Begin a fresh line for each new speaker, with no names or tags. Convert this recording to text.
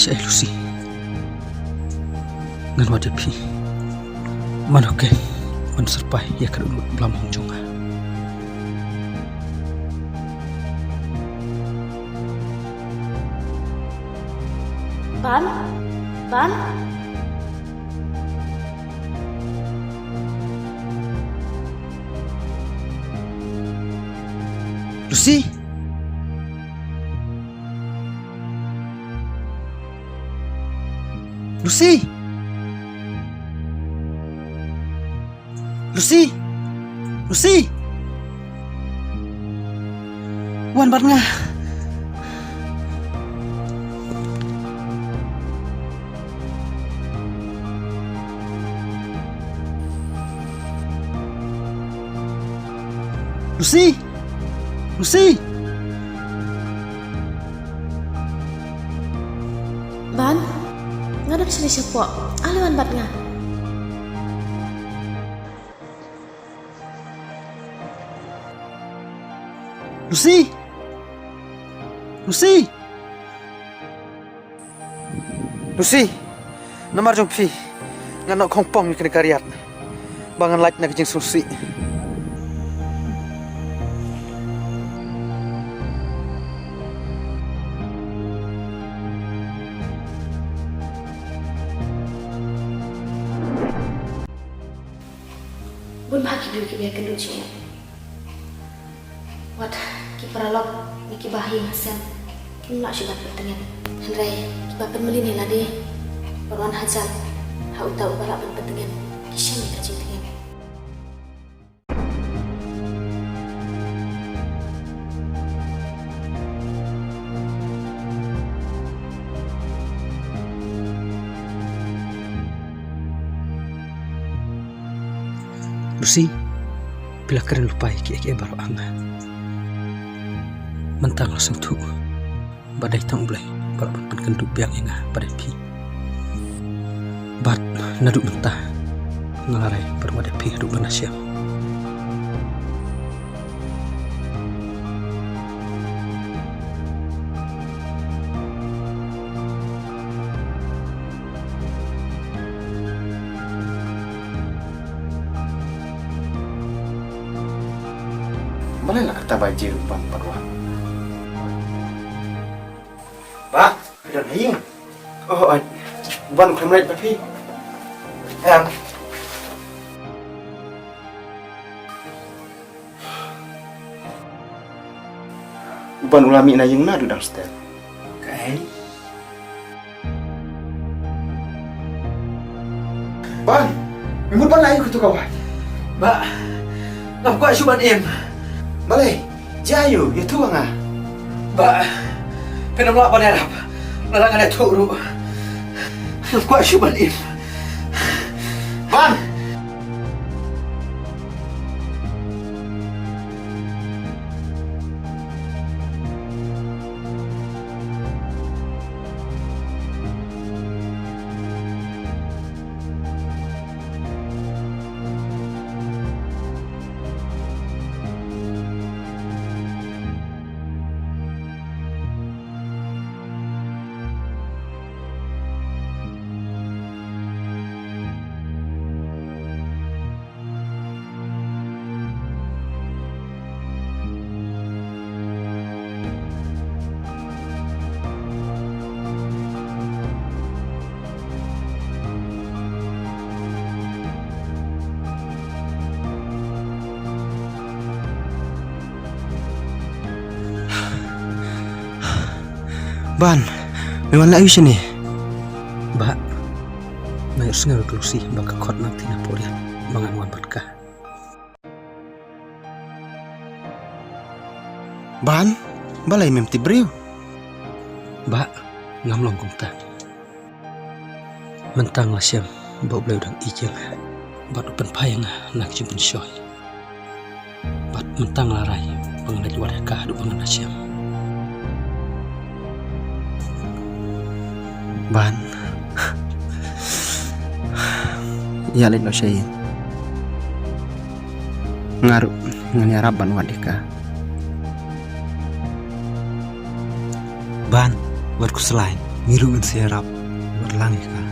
siya Lucy. Ngan wadapi. Manoke man serpai ya kadulot belamang jonga.
Ban?
Lucy. Lucy. Lucy. Lucy. Wan bat nga. Lucy. Lucy.
Ban? Ngadap sini siapa? Aliwan bat nga.
Lucy. Lucy. Lucy. Namar jong phi. Nganok kongpong ni kena kariat. Bangan like nak jeng susi.
Bun bagi dulu ke biar kendul cik. Wat ki paralog ni ki bahi hasan. Ki nak syubat bertengan. Hendrai ki bapen melini lah deh. Perwan hajar. Hau tahu balak bertengan. Ki syami kacing tengan.
Lucy, bila keren lupai ki baru anga. Mentang langsung tu, badai tang ulai, baru kenduk biang inga badai pi. Bat naduk mentah, ngalarai baru badai pi haduk banasyam.
Mana nak kata baju rupan perwan? Pak, ada lagi? Oh, ban kamera tapi. Yang. Ban ulami na yung nado downstairs. Okay. Ban, minggu ban lain kutu kawan.
Ba, ngap kuat syuban im.
Balai, jayu, ya tu bang ah.
Ba, penamlak panerap. Larangan itu ru. Ngap kuat syuban im.
Ban.
Ban, memang layu sini. Ba, mayos nga Lucy baka kot nanti na po yan. Mga ngwabat ka.
Ban, balay mem tibriw.
Ba, ngamlong kong ta. Mentang lah siyam, bau beliau dang ijeng. Bat upan payang nak jemput syoy. Bat mentang larai, pengenai wadah kah du pengenai siyam.
Ban, ya lino siya ngaruh nganyaraban wadika.
Ban, buatku selain
ngirungan serap berlangih ka